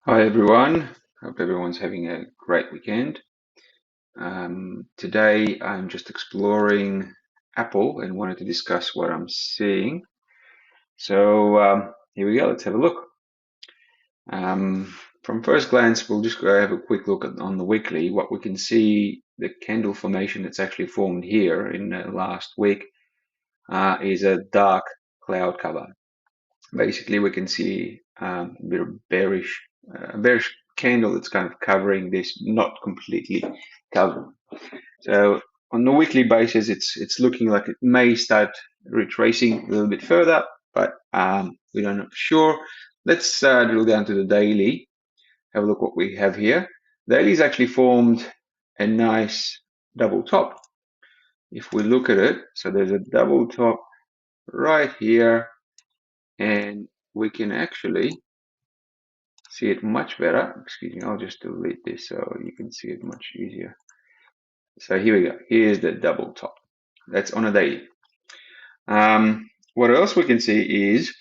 Hi everyone, hope everyone's having a great weekend. Today I'm just exploring Appl and wanted to discuss what I'm seeing. So here we go, let's have a look. From first glance, we'll just go have a quick look on the weekly. What we can see, the candle formation that's actually formed here in the last week is a dark cloud cover. Basically, we can see a bit of bearish candle that's kind of covering this, not completely covered. So on the weekly basis, it's looking like it may start retracing a little bit further, but we don't know for sure. Let's drill down to the daily. Have a look what we have here. Daily's actually formed a nice double top. If we look at it, so there's a double top right here, and we can actually see it much better. Excuse me, I'll just delete this so you can see it much easier. So here we go. Here's the double top. That's on a daily. What else we can see is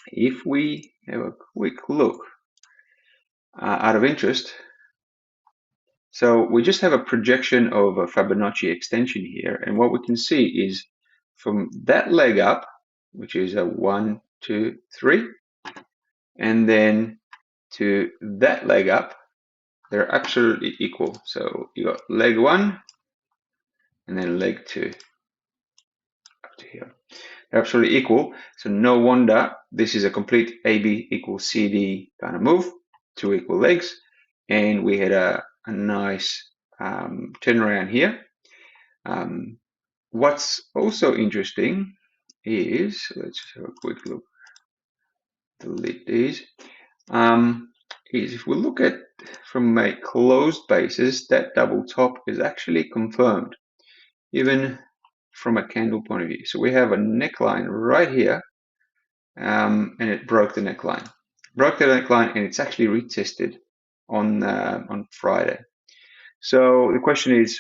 if we have a quick look out of interest. So we just have a projection of a Fibonacci extension here. And what we can see is from that leg up, which is a 1, 2, 3, and then to that leg up, they're absolutely equal. So you got leg 1 and then leg 2 up to here. They're absolutely equal. So no wonder this is a complete AB equals CD kind of move, 2 equal legs. And we had a nice turnaround here. What's also interesting is, let's just have a quick look, delete these, is if we look at from a closed basis, that double top is actually confirmed, even from a candle point of view. So we have a neckline right here, and it broke the neckline. Broke the neckline, and it's actually retested on Friday. So the question is,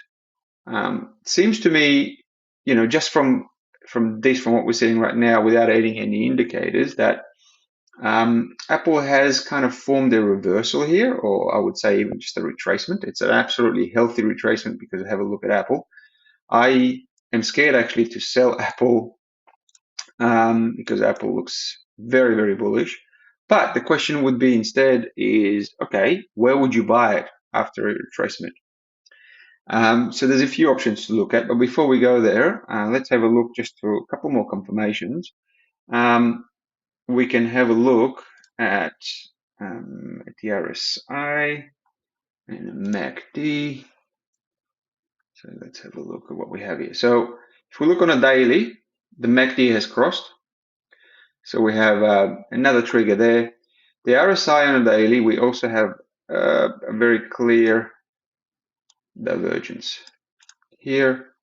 seems to me, just from what we're seeing right now, without adding any indicators, that Appl has kind of formed a reversal here, or I would say even just a retracement. It's an absolutely healthy retracement because have a look at Appl. I am scared actually to sell Appl because Appl looks very, very bullish. But the question would be instead is, okay, where would you buy it after a retracement? So there's a few options to look at, but before we go there, let's have a look just for a couple more confirmations. We can have a look at the RSI and the MACD. So let's have a look at what we have here. So if we look on a daily, the MACD has crossed. So we have another trigger there. The RSI on a daily, we also have a very clear divergence here,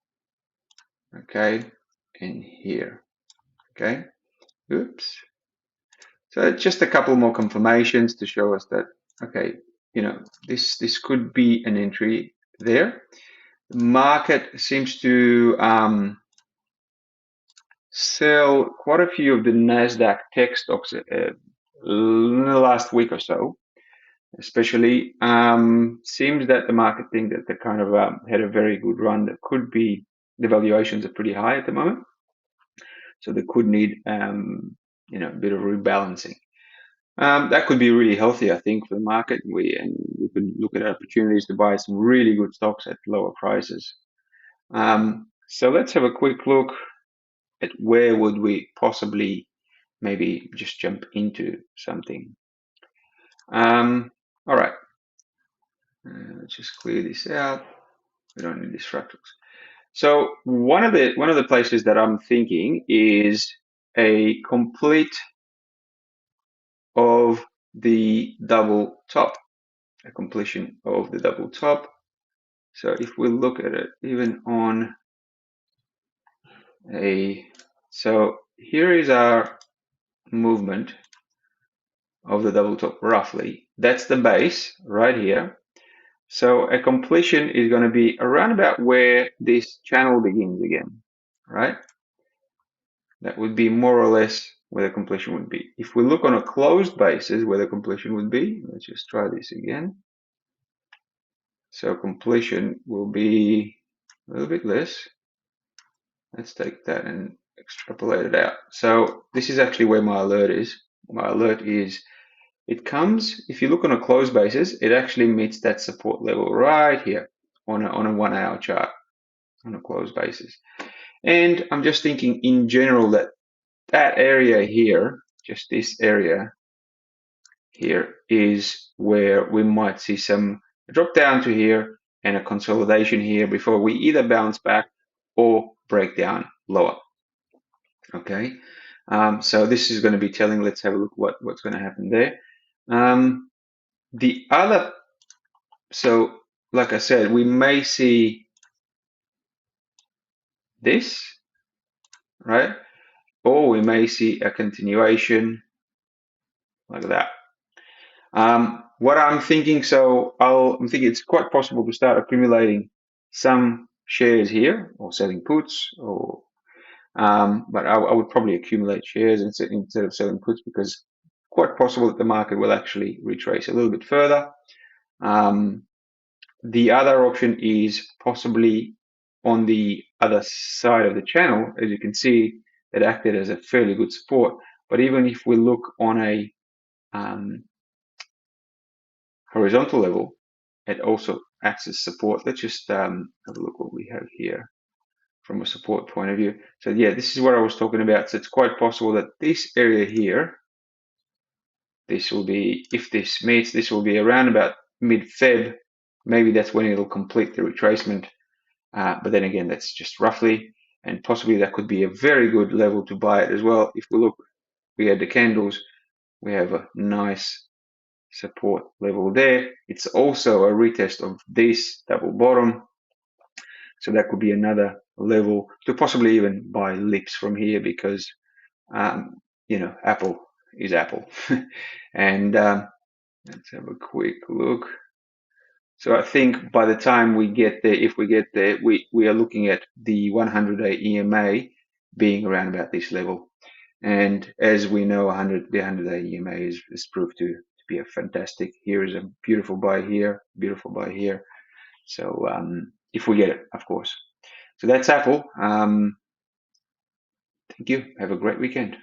okay, and here, okay. Oops. So just a couple more confirmations to show us that, okay, this could be an entry there. The market seems to sell quite a few of the NASDAQ tech stocks in the last week or so, especially. Seems that the market think that they kind of had a very good run. That could be, the valuations are pretty high at the moment, so they could need a bit of rebalancing. That could be really healthy, I think, for the market. We could look at opportunities to buy some really good stocks at lower prices. So let's have a quick look at where would we possibly maybe just jump into something. All right, let's just clear this out. We don't need distractors. So one of the places that I'm thinking is a complete of the double top, a completion of the double top. So if we look at it, even on so here is our movement of the double top roughly. That's the base right here. So a completion is going to be around about where this channel begins again, right? That would be more or less where the completion would be. If we look on a closed basis where the completion would be, let's just try this again. So completion will be a little bit less. Let's take that and extrapolate it out. So this is actually where my alert is. My alert is, it comes, if you look on a closed basis, it actually meets that support level right here on a 1 hour chart on a closed basis. And I'm just thinking in general that that area here, just this area here, is where we might see some drop down to here and a consolidation here before we either bounce back or break down lower. Okay, so this is going to be telling. Let's have a look what's going to happen there. The other, so like I said, we may see this, right? Or we may see a continuation like that. What I'm thinking, so I'm thinking it's quite possible to start accumulating some shares here or selling puts, or but I would probably accumulate shares instead of selling puts, because quite possible that the market will actually retrace a little bit further. The other option is possibly on the other side of the channel. As you can see, it acted as a fairly good support. But even if we look on a horizontal level, it also acts as support. Let's just have a look what we have here from a support point of view. So yeah, this is what I was talking about. So it's quite possible that this area here, this will be, if this meets, this will be around about mid-Feb. Maybe that's when it'll complete the retracement. But then again, that's just roughly, and possibly that could be a very good level to buy it as well. If we look, we had the candles, we have a nice support level there. It's also a retest of this double bottom. So that could be another level to possibly even buy lips from here, because, you know, Apple is Apple. And let's have a quick look. So I think by the time we get there, if we get there, we are looking at the 100-day EMA being around about this level. And as we know, the 100-day EMA is proved to be a fantastic. Here is a beautiful buy here, beautiful buy here. So if we get it, of course. So that's Apple. Thank you. Have a great weekend.